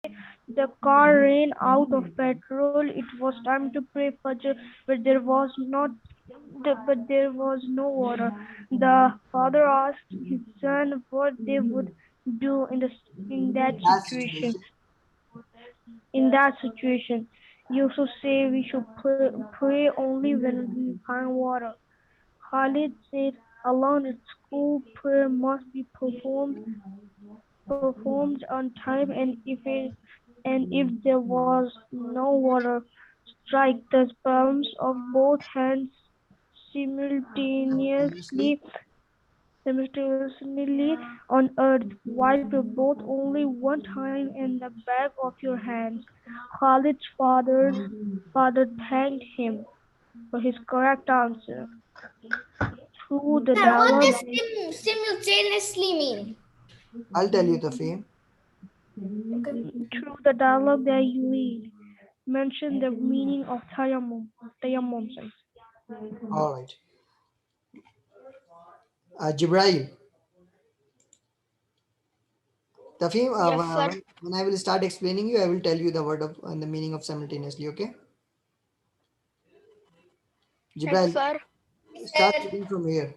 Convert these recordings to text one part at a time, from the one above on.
The car ran out of petrol. It was time to pray Fajr, but there was no water. The father asked his son what they would do in that That situation. situation. In that situation, Yusuf said we should pray only when we find water. Khalid said alone at school prayer must be performed on time, and if there was no water, strike the palms of both hands Simultaneously. simultaneously simultaneously on earth. Wipe both only one time in the back of your hands. Khalid's father thanked him for his correct answer. Through the Sir, what dialogue does simultaneously mean? I'll tell you the fame. Okay. through the dialogue that you read, mention the meaning of tayammum. Sorry. All right. Jibrail. Tafim, Yes, sir. when I will start explaining you, I will tell you the word of and the meaning of simultaneously. Okay, Yes, Jibrail, sir. start reading from here.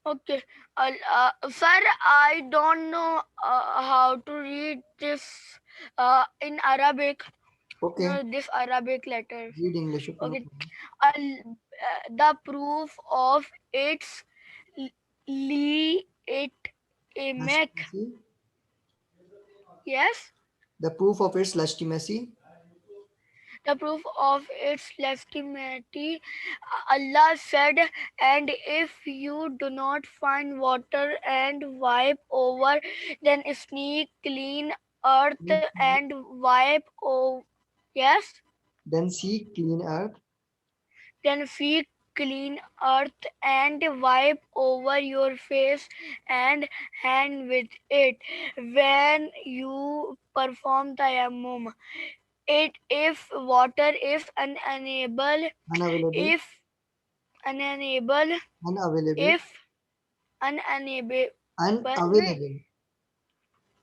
Okay. Sir, I don't know how to read this in Arabic. Okay, No, this Arabic letters. read English. Okay, no Okay. problem. The proof of its li it emek. Legitimacy. Yes. The proof of its legitimacy. The proof of its legitimacy. Allah said, and if you do not find water and wipe over, then sneak clean earth and wipe over. Yes, Then seek clean earth. then seek clean earth and wipe over your face and hand with it when you perform tayammum. It if water is unable, Unavailable. if unable, Unavailable. if unavailable, Unavailable.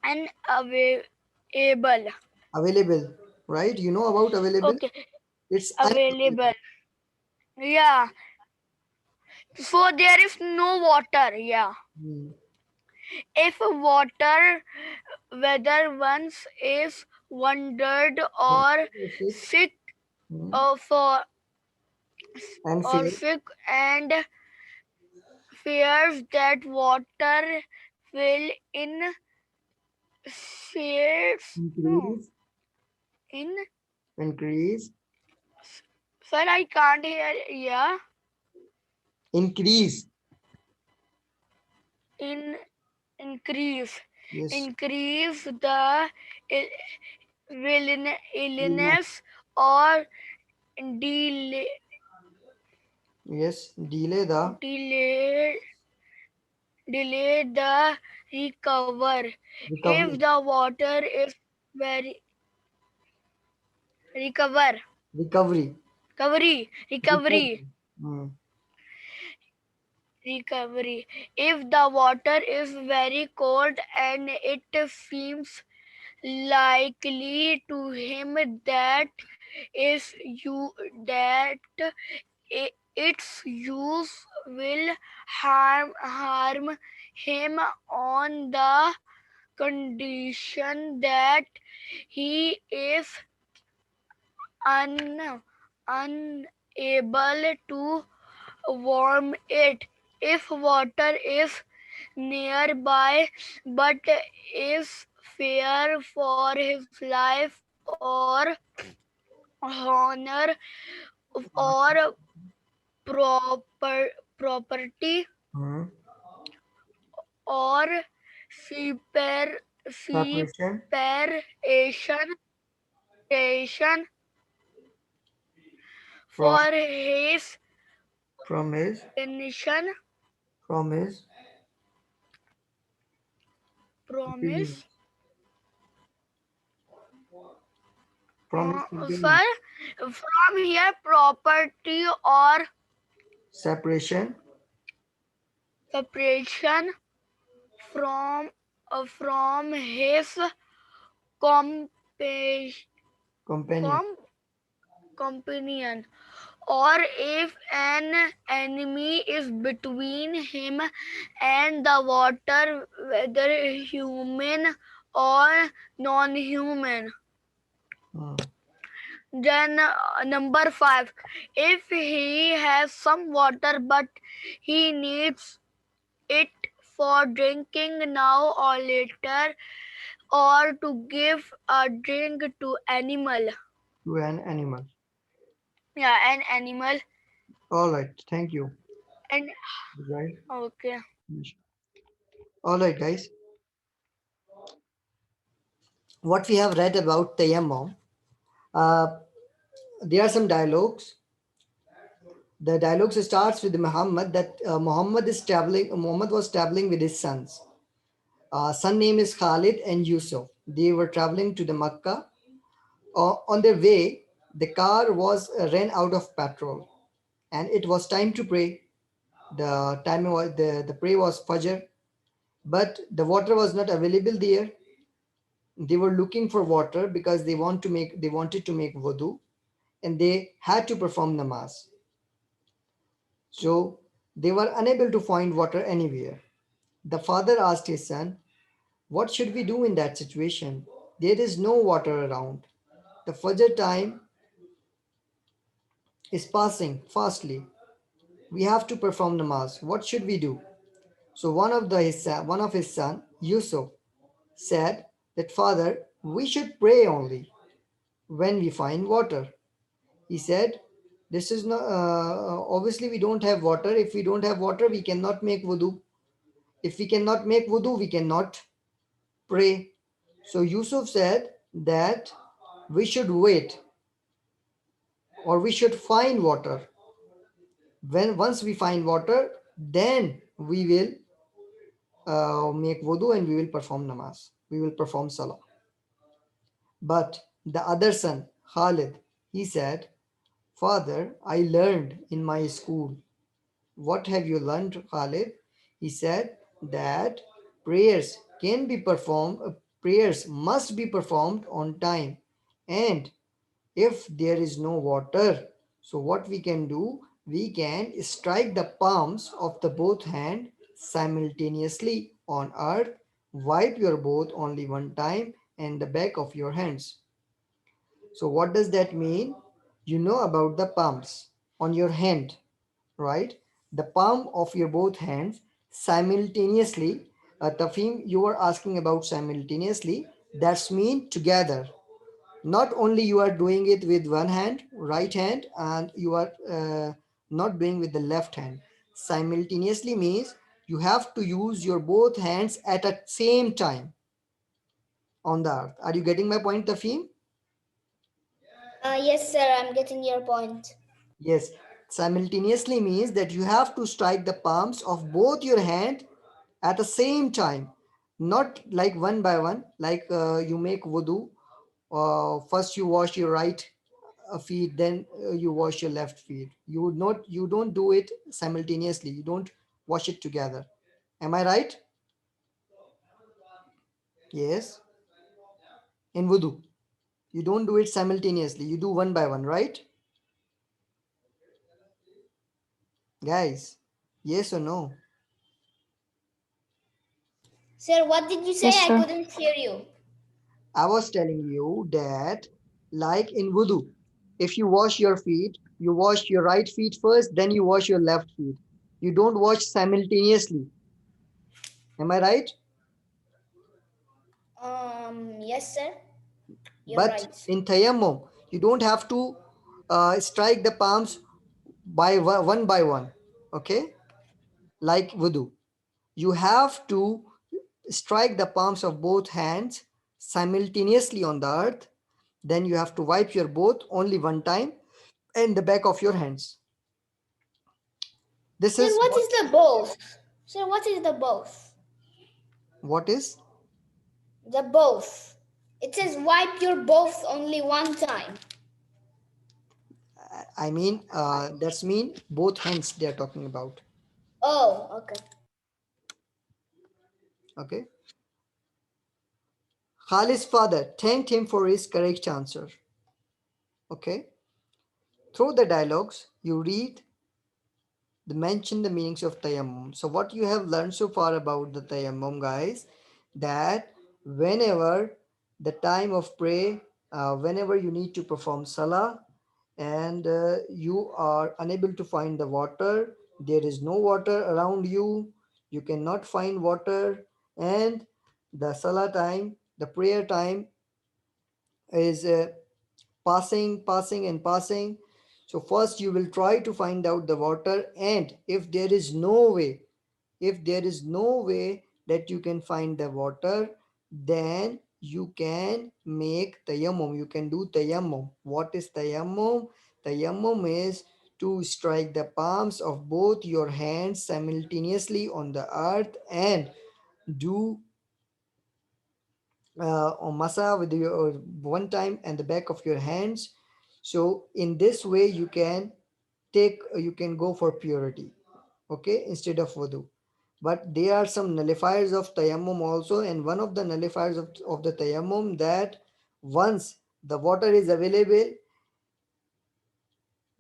unavailable. Available. Right? You know about available? Okay, It's available. unavailable. Yeah. So there is no water. Yeah. Hmm. If water, whether once is wandered or Sick. sick Hmm. or for And or fail. sick and fears that water will in fears no Increase. in Increase. sir I can't hear. Yeah, Increase. in increase Yes. increase the ill- Illness. illness or delay Yes. Delay the delay delay the recover if recovery. the water is very recover Recovery. recovery Recovery. Hmm. recovery if the water is very cold and it seems likely to him that is you that its use will harm him on the condition that he is un, unable to warm it. If water is nearby but is fear for his life or honor or property Hmm. or separation Preparation separation from for his from his intention from his opinion. promise. From his opinion. Sir, from here property or Separation separation from from his compa- Companion. com- companion, or if an enemy is between him and the water, whether human or non-human. Hmm. Then number 5, if he has some water but he needs it for drinking now or later, or to give a drink to animal. To an animal. Yeah, an animal. All right. Thank you. And Right. okay. All right, guys. What we have read about Tayammum, uh, there are some dialogues. The dialogue starts with Muhammad that Muhammad was traveling with his sons. Son name is Khalid and Yusuf. They were traveling to the Makkah. On their way, the car was ran out of petrol, and it was time to pray. The prayer was Fajr, but the water was not available there. They were looking for water because they wanted to make wudu, and they had to perform namaz. So they were unable to find water anywhere. The father asked his son, "What should we do in that situation? There is no water around. The Fajr time is passing fastly. We have to perform namaz. What should we do?" So one of his son, Yusuf, said that, "Father, we should pray only when we find water." He said, "This is not obviously we don't have water. If we don't have water, we cannot make wudu. If we cannot make wudu, we cannot pray." So Yusuf said that we should wait, or we should find water. When once we find water, then we will make wudu and we will perform namaz. We will perform salah. But the other son, Khalid, he said, "Father, I learned in my school." "What have you learned, Khalid?" He said that prayers can be performed, prayers must be performed on time. And if there is no water, so what we can do, we can strike the palms of the both hand simultaneously on earth, wipe your both only one time and the back of your hands. So what does that mean? You know about the palms on your hand, right? The palm of your both hands simultaneously. Tafim, you were asking about simultaneously. That's mean together. Not only you are doing it with one hand, right hand, and you are not doing with the left hand. Simultaneously means you have to use your both hands at the same time on the earth. Are you getting my point, Tafim? Yes, sir, I'm getting your point. Yes, simultaneously means that you have to strike the palms of both your hand at the same time, not like one by one, like you make wudu. First you wash your right feet, then you wash your left feet. You don't do it simultaneously. You don't wash it together. Am I right? Yes. In wudu, you don't do it simultaneously. You do one by one, right, guys? Yes or no? Sir, what did you say? Yes, I sir. couldn't hear you. I was telling you that, like in wudu, if you wash your feet, you wash your right feet first, then you wash your left feet. You don't wash simultaneously. Am I right? Yes, sir. You're But right. in tayammum, you don't have to strike the palms one by one. Okay, like wudu, you have to strike the palms of both hands simultaneously on the earth. Then you have to wipe your both only one time and the back of your hands. This Sir, is what is the both? Sir, what is the both? what is, The both. It says wipe your both only one time. I mean, that's mean both hands they are talking about. Oh, okay. Okay. Khalid's father thanked him for his correct answer. Okay. Through the dialogues, you read the mention the meanings of tayammum. So what you have learned so far about the tayammum, guys, that whenever the time of pray, whenever you need to perform salah, and you are unable to find the water, there is no water around you, you cannot find water, and the salah time, the prayer time is passing and passing. So first you will try to find out the water, and if there is no way, if there is no way that you can find the water, then you can make tayammum, you can do tayammum. What is tayammum? Tayammum is to strike the palms of both your hands simultaneously on the earth and do or masa with your one time and the back of your hands. So in this way you can take, you can go for purity, okay, instead of wudu. But there are some nullifiers of tayammum also, and one of the nullifiers of the tayammum, that once the water is available,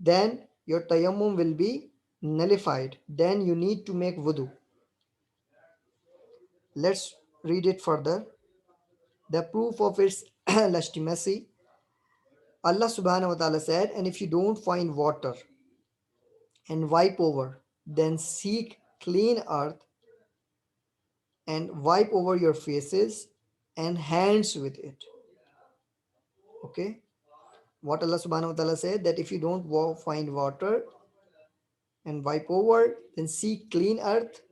then your tayammum will be nullified, then you need to make wudu. Let's read it further. The proof of its legitimacy, Allah subhanahu wa ta'ala said, and if you don't find water and wipe over, then seek clean earth and wipe over your faces and hands with it. Okay. What Allah subhanahu wa ta'ala said, that if you don't find water and wipe over, then seek clean earth,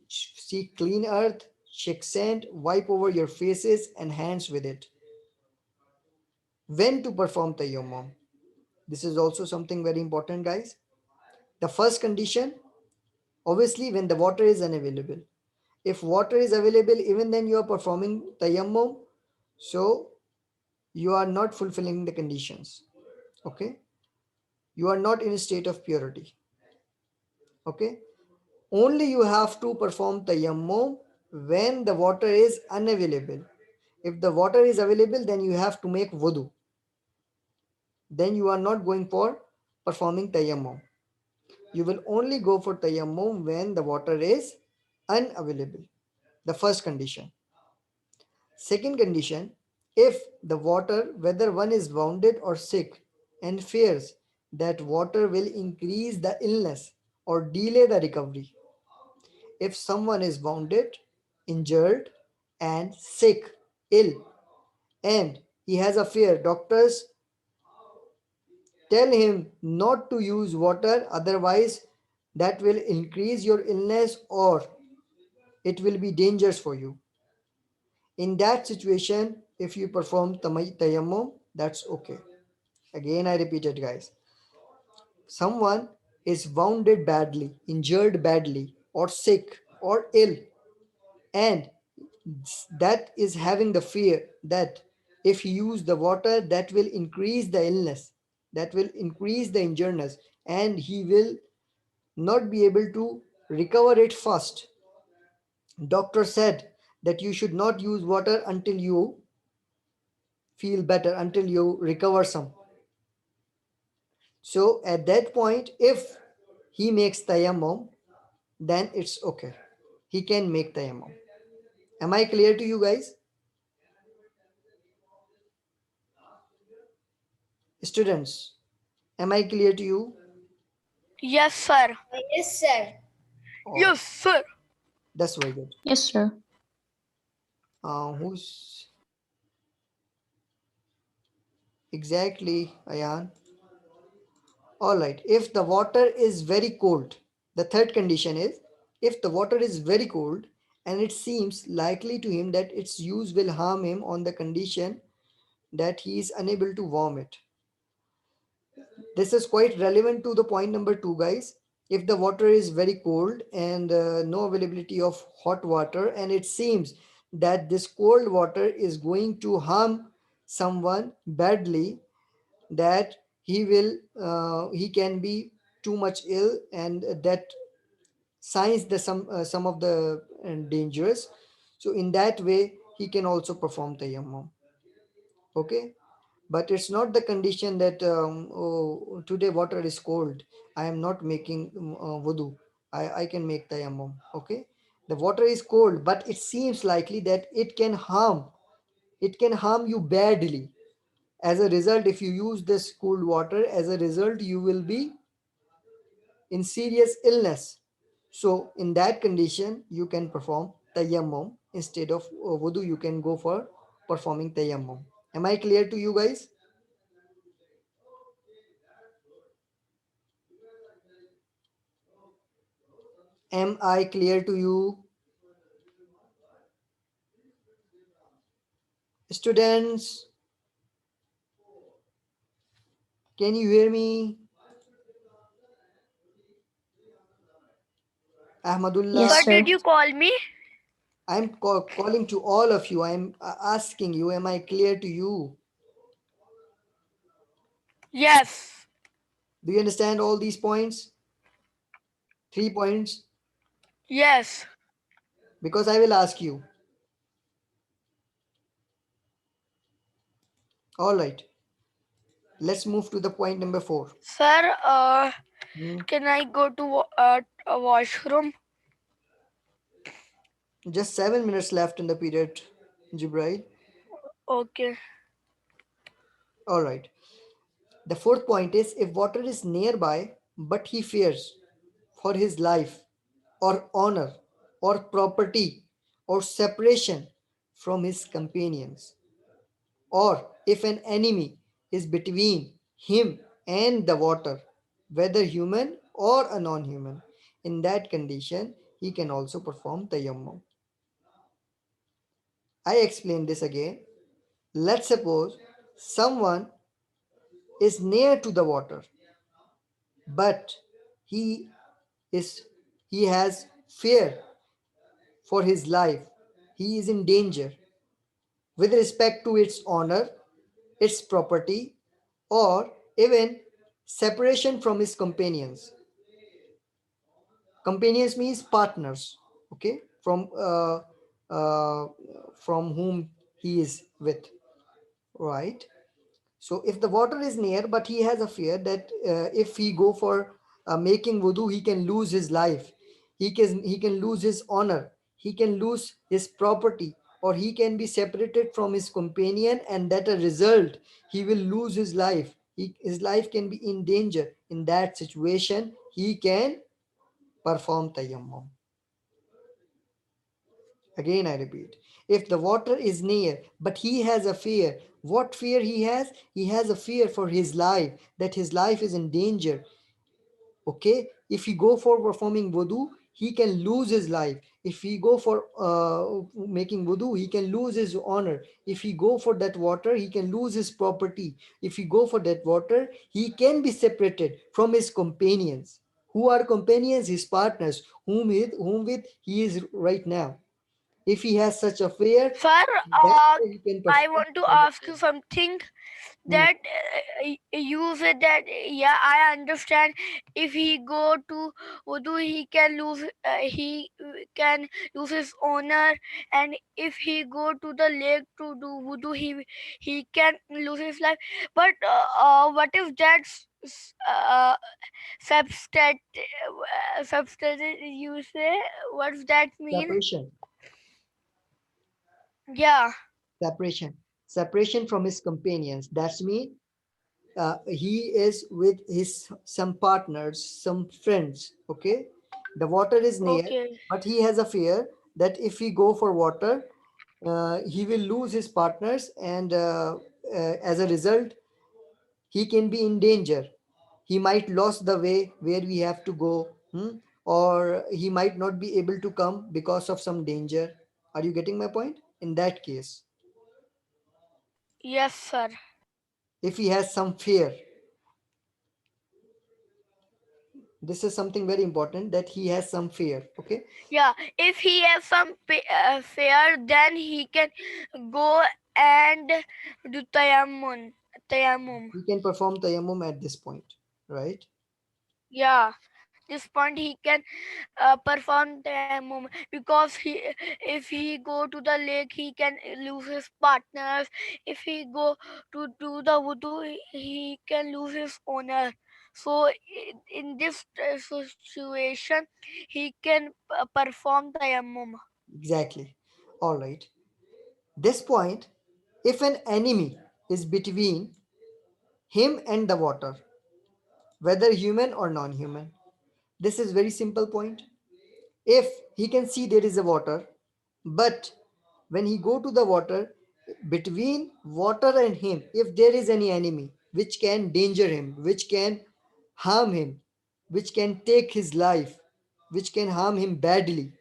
seek clean earth, shake sand, wipe over your faces and hands with it. When to perform tayammum? This is also something very important, guys. The first condition, obviously, when the water is unavailable. If water is available, even then you are performing tayammum, so you are not fulfilling the conditions. Okay, you are not in a state of purity. Okay, only you have to perform tayammum when the water is unavailable. If the water is available, then you have to make wudu. Then you are not going for performing tayammum. You will only go for tayammum when the water is unavailable. The first condition. Second condition, if the water, whether one is wounded or sick, and fears that water will increase the illness or delay the recovery. If someone is wounded, injured, and sick, ill, and he has a fear, doctors tell him not to use water, otherwise, that will increase your illness or it will be dangerous for you. In that situation, if you perform tayammum, that's okay. Again, I repeat it, guys. Someone is wounded badly, injured badly, or sick or ill, and that is having the fear that if he use the water, that will increase the illness, that will increase the injuredness, and he will not be able to recover it fast. Doctor said that you should not use water until you feel better, until you recover some. So at that point, if he makes tayammum, then it's okay. He can make tayammum. Am I clear to you guys? Students, am I clear to you? Yes, sir. Yes, sir. Oh, Yes, sir. that's very good. Yes, sir. Who's exactly, Ayan? All right. If the water is very cold, the third condition is, if the water is very cold and it seems likely to him that its use will harm him on the condition that he is unable to warm it. This is quite relevant to the point number two, guys. If the water is very cold and no availability of hot water, and it seems that this cold water is going to harm someone badly, that he can be too much ill, and that signs the some of the dangerous. So in that way, he can also perform tayammum. Okay, but it's not the condition that oh, today water is cold, I am not making wudu, I can make tayammum. Okay, the water is cold, but it seems likely that it can harm you badly. As a result, if you use this cool water, as a result you will be in serious illness. So in that condition you can perform tayammum instead of wudu. You can go for performing tayammum. Am I clear to you guys? Am I clear to you, students? Can you hear me? Sir, Ahmadullah, Yes, did sir. you call me? I'm calling to all of you. I'm asking you, am I clear to you? Yes. Do you understand all these points? 3 points? Yes. Because I will ask you. All right. Let's move to the point number 4. Sir, Hmm, can I go to a washroom? Just 7 minutes left in the period, Jibrail. Okay. All right. The fourth point is, if water is nearby, but he fears for his life or honor or property or separation from his companions, or if an enemy is between him and the water, whether human or a non human, in that condition, he can also perform tayammum. I explain this again. Let's suppose someone is near to the water, but he is he has fear for his life. He is in danger with respect to its honor, its property, or even separation from his companions. Companions means partners, okay, uh, from whom he is with, right? So if the water is near, but he has a fear that if he go for making wudu, he can lose his life, he can lose his honor, he can lose his property, or he can be separated from his companion, and that a result he will lose his life. His life can be in danger. In that situation, he can perform tayammum. Again, I repeat, if the water is near, but he has a fear, what fear he has? He has a fear for his life, that his life is in danger. Okay, if he go for performing wudu, he can lose his life. If he go for making wudu, he can lose his honor. If he go for that water, he can lose his property. If he go for that water, he can be separated from his companions. Who are companions? His partners, whom with he is right now. If he has such a fear, Sir, that way he can I perform. want to ask you something. Hmm, That you said that, yeah, I understand. If he go to wudu, he can lose his honor, and if he go to the lake to do wudu, he can lose his life. But what if that substance you say? What's that mean? separation, Yeah. separation, separation from his companions. That's mean he is with his some partners, some friends. Okay, the water is near, Okay. but he has a fear that if he go for water, he will lose his partners, and as a result, he can be in danger. He might lose the way where we have to go, or he might not be able to come because of some danger. Are you getting my point? In that case, Yes, sir. if he has some fear, this is something very important, that he has some fear. Okay, Yeah, if he has some fear, then he can go and do tayammum. he can perform tayammum at this point, right? Yeah. this point he can perform tayammum, because if he go to the lake he can lose his partners. If he go to do the wudu, he can lose his owner. So in this situation he can perform tayammum. Exactly. All right. This point, if an enemy is between him and the water, whether human or non-human, this is very simple point. If he can see there is a water, but when he go to the water, between water and him, if there is any enemy which can danger him, which can harm him, which can take his life, which can harm him badly,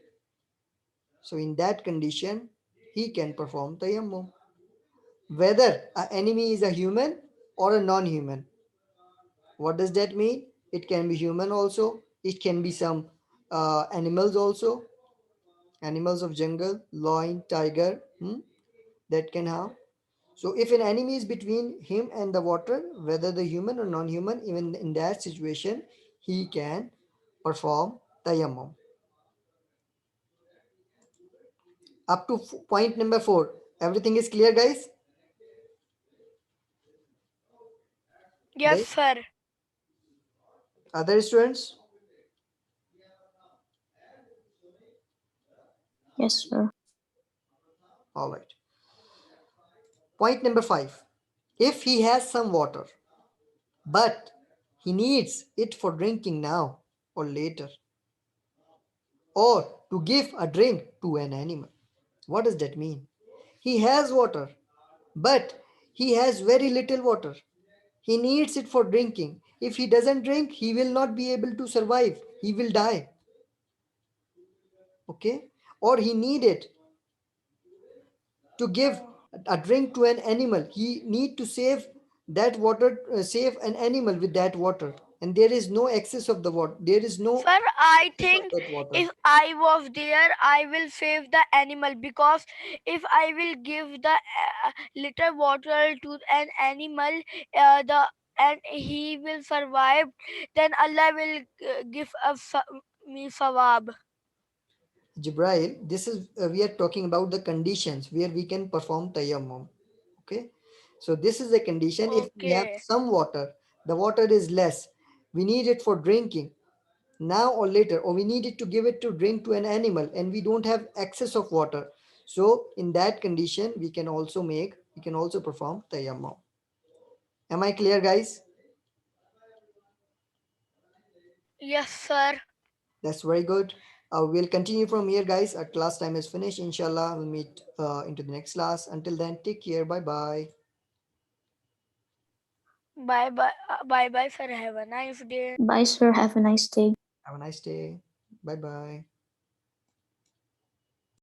so in that condition he can perform tayammum, whether an enemy is a human or a non-human. What does that mean? It can be human also, it can be some animals also, animals of jungle, lion, tiger, that can harm. So if an enemy is between him and the water, whether the human or non-human, even in that situation, he can perform tayammum. Up to point number 4. Everything is clear, guys? Yes Right? sir. Other students? Yes, sir. All right. Point number 5. If he has some water, but he needs it for drinking now or later, or to give a drink to an animal. What does that mean? He has water, but he has very little water. He needs it for drinking. If he doesn't drink, he will not be able to survive. He will die. Okay? Or he need it to give a drink to an animal. He need to save that water, save an animal with that water. And there is no excess of the water. There is no Sir, I excess of think that water. if I was there, I will save the animal, because if I will give the little water to an animal, the and he will survive, then Allah will give us me sawab. Jibrail, this is we are talking about the conditions where we can perform tayammum. Okay, so this is a condition. If we have Okay. some water, the water is less, we need it for drinking now or later, or we need it to give it to drink to an animal, and we don't have excess of water. So in that condition, we can also perform tayammum. Am I clear, guys? Yes, sir. That's very good. We'll continue from here, guys. Our class time is finished. Inshallah, we'll meet into the next class. Until then, take care. Bye bye. Bye bye. Bye bye, sir. Have a nice day. Bye, sir. Have a nice day. Have a nice day. Bye bye.